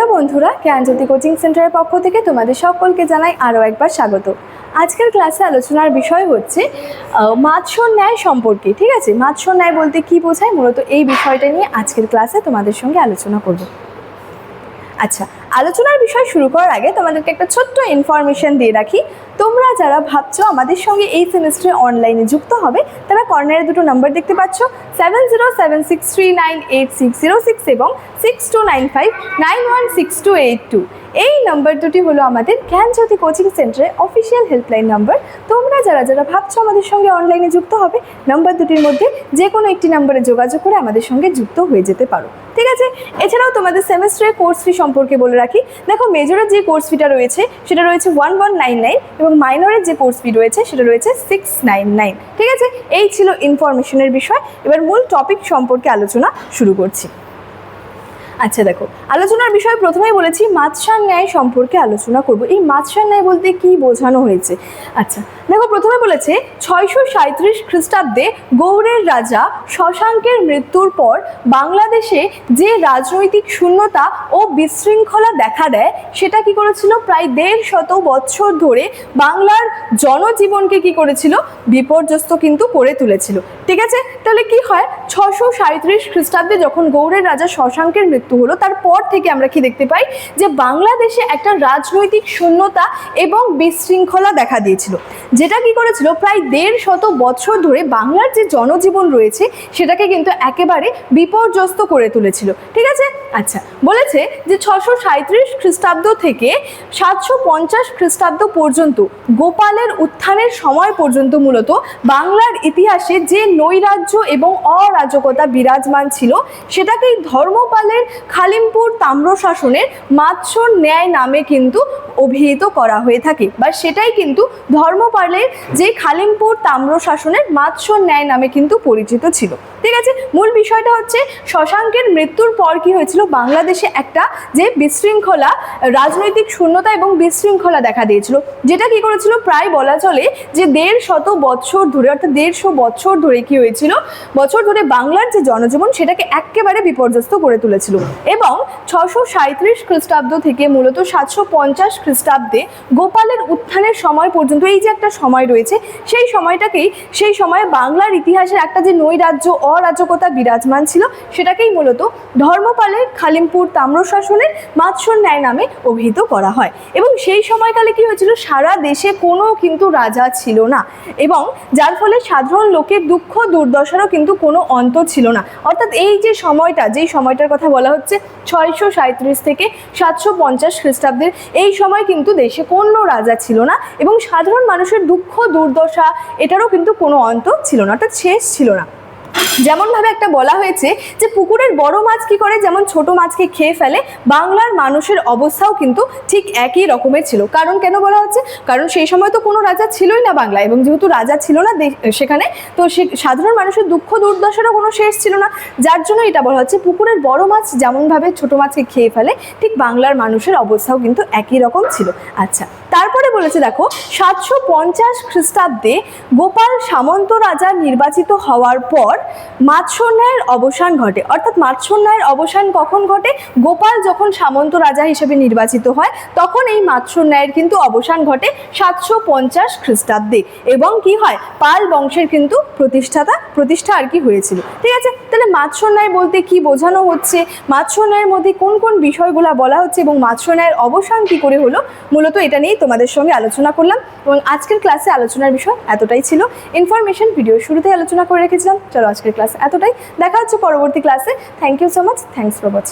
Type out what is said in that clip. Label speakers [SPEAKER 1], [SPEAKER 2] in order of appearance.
[SPEAKER 1] Hello বন্ধুরা, জ্ঞানজ্যোতি coaching সেন্টারের পক্ষ থেকে তোমাদের সকলকে জানাই আরও একবার স্বাগত। আজকের ক্লাসে আলোচনার বিষয় হচ্ছে মাৎস্য ন্যায় সম্পর্কে। ঠিক আছে, মাৎস্য ন্যায় বলতে কি বোঝায়, মূলত এই বিষয়টা নিয়ে আজকের ক্লাসে তোমাদের সঙ্গে আলোচনা করব। আচ্ছা, আলোচনার বিষয় শুরু করার আগে তোমাদেরকে একটা ছোট্ট ইনফরমেশন দিয়ে রাখি। তোমরা যারা ভাবছো আমাদের সঙ্গে এই সেমিস্টারে অনলাইনে যুক্ত হবে, তারা কর্নারে দুটো নাম্বার দেখতে পাচ্ছ, 7076398606 এবং 6295916282। এই নাম্বার দুটি হলো আমাদের জ্ঞানজ্যোতি কোচিং সেন্টারের অফিসিয়াল হেল্পলাইন নাম্বার। তোমরা যারা যারা ভাবছো আমাদের সঙ্গে অনলাইনে যুক্ত হবে, নাম্বার দুটির মধ্যে যে কোনো একটি নাম্বারে যোগাযোগ করে আমাদের সঙ্গে যুক্ত হয়ে যেতে পারো। ঠিক আছে, এছাড়াও তোমাদের সেমিস্টারের কোর্স ফি সম্পর্কে বলে রাখি। দেখো, মেজরের যে কোর্স ফিটা রয়েছে সেটা রয়েছে 1199 এবং মাইনরের যে কোর্স ফি রয়েছে সেটা রয়েছে 699। ঠিক আছে, এই ছিল ইনফরমেশনের বিষয়। এবার মূল টপিক সম্পর্কে আলোচনা শুরু করছি। আচ্ছা দেখো, আলোচনার বিষয় প্রথমেই বলেছি মাৎস্য ন্যায় সম্পর্কে আলোচনা করব। এই মাৎস্য ন্যায় বলতে কি বোঝানো হয়েছে? আচ্ছা দেখো, প্রথমে বলেছে 637 খ্রিস্টাব্দে গৌড়ের রাজা শশাঙ্কের মৃত্যুর পর বাংলাদেশে যে রাজনৈতিক শূন্যতা ও বিশৃঙ্খলা দেখা দেয়, সেটা কি করেছিল, প্রায় 150 বছর ধরে বাংলার জনজীবনকে কি করেছিল, বিপর্যস্ত কিন্তু করে তুলেছিল। ঠিক আছে, তাহলে কি হয়, 637 খ্রিস্টাব্দে যখন গৌড়ের রাজা শশাঙ্কের মৃত্যু হলো, তারপর থেকে আমরা কি দেখতে পাই যে বাংলাদেশে একটা রাজনৈতিক শূন্যতা এবং বিশৃঙ্খলা দেখা দিয়েছিল, যেটা কি করেছিল প্রায় 150 বছর ধরে বাংলার যে জনজীবন রয়েছে সেটাকে কিন্তু একেবারে বিপর্যস্ত করে তুলেছিল। ঠিক আছে, আচ্ছা বলেছে যে 637 খ্রিস্টাব্দ থেকে 750 খ্রিস্টাব্দ পর্যন্ত গোপালের উত্থানের সময় পর্যন্ত মূলত বাংলার ইতিহাসে যে নৈরাজ্য এবং অরাজকতা বিরাজমান ছিল, সেটাকেই ধর্মপালের খালিমপুর তাম্রশাসনের মাৎস্য ন্যায় নামে কিন্তু অভিহিত করা হয়ে থাকে, বা সেটাই কিন্তু ধর্মপালের যে খালিমপুর তাম্রশাসনের মাৎস্য ন্যায় নামে কিন্তু পরিচিত ছিল। ঠিক আছে, মূল বিষয়টা হচ্ছে শশাঙ্কের মৃত্যুর পর কি হয়েছিল, বাংলাদেশে একটা যে বিশৃঙ্খলা, রাজনৈতিক শূন্যতা এবং বিশৃঙ্খলা দেখা দিয়েছিল, যেটা কি করেছিল, প্রায় বলা চলে যে 150 বছর ধরে, অর্থাৎ 150 বছর ধরে কি হয়েছিল, বছর ধরে বাংলার যে জনজীবন সেটাকে একেবারে বিপর্যস্ত করে তুলেছিল। এবং 637 খ্রিস্টাব্দ থেকে মূলত 750 খ্রিস্টাব্দে গোপালের উত্থানের সময় পর্যন্ত এই যে একটা সময় রয়েছে, সেই সময়টাকেই, সেই সময়ে বাংলার ইতিহাসের একটা যে নৈরাজ্য অরাজকতা বিরাজমান ছিল, সেটাকেই মূলত ধর্মপালের খালিমপুর তাম্রশাসনের মাৎস্য ন্যায় নামে অভিহিত করা হয়। এবং সেই সময়কালে কি হয়েছিল, সারা দেশে কোনো কিন্তু রাজা ছিল না, এবং যার ফলে সাধারণ লোকের দুঃখ দুর্দশারও কিন্তু কোনো অন্ত ছিল না। অর্থাৎ এই যে সময়টা, যেই সময়টার কথা বলা হচ্ছে 637 থেকে 750 খ্রিস্টাব্দের, এই সময় কিন্তু দেশে কোনো রাজা ছিল না এবং সাধারণ মানুষের দুঃখ দুর্দশা এটারও কিন্তু কোনো অন্ত ছিল না, অর্থাৎ শেষ ছিল না। যেমনভাবে একটা বলা হয়েছে যে পুকুরের বড় মাছ কি করে, যেমন ছোট মাছকে খেয়ে ফেলে, বাংলার মানুষের অবস্থাও কিন্তু ঠিক একই রকমের ছিল। কারণ কেন বলা হচ্ছে, কারণ সেই সময় তো কোনো রাজা ছিলই না বাংলায়, এবং যেহেতু রাজা ছিল না সেখানে, তো সাধারণ মানুষের দুঃখ দুর্দশারও কোনো শেষ ছিল না, যার জন্য এটা বলা হচ্ছে পুকুরের বড় মাছ যেমনভাবে ছোট মাছকে খেয়ে ফেলে, ঠিক বাংলার মানুষের অবস্থাও কিন্তু একই রকম ছিল। আচ্ছা, তারপরে বলেছে দেখো, 750 খ্রিস্টাব্দে গোপাল সামন্ত রাজা নির্বাচিত হওয়ার পর মাৎস্য ন্যায়ের অবসান ঘটে। অর্থাৎ মাৎস্য ন্যায়ের অবসান কখন ঘটে, গোপাল যখন সামন্ত রাজা হিসেবে নির্বাচিত হয় তখন এই মাৎস্য ন্যায়ের কিন্তু অবসান ঘটে 750 খ্রিস্টাব্দে, এবং কি হয়, পাল বংশের কিন্তু প্রতিষ্ঠা আর কি হয়েছিল। ঠিক আছে, তাহলে মাৎস্য ন্যায় বলতে কি বোঝানো হচ্ছে, মাৎস্য ন্যায়ের মধ্যে কোন কোন বিষয়গুলো বলা হচ্ছে এবং মাৎস্য ন্যায়ের অবসান কি করে হলো, মূলত এটা নিয়েই তোমাদের সঙ্গে আলোচনা করলাম। এবং আজকের ক্লাসে আলোচনার বিষয় এতটাই ছিল। ইনফরমেশন ভিডিও শুরুতেই আলোচনা করে রেখেছিলাম। চলো আজকের ক্লাস এতটাই, দেখা হচ্ছে পরবর্তী ক্লাসে। Thank you so much, thanks for watching.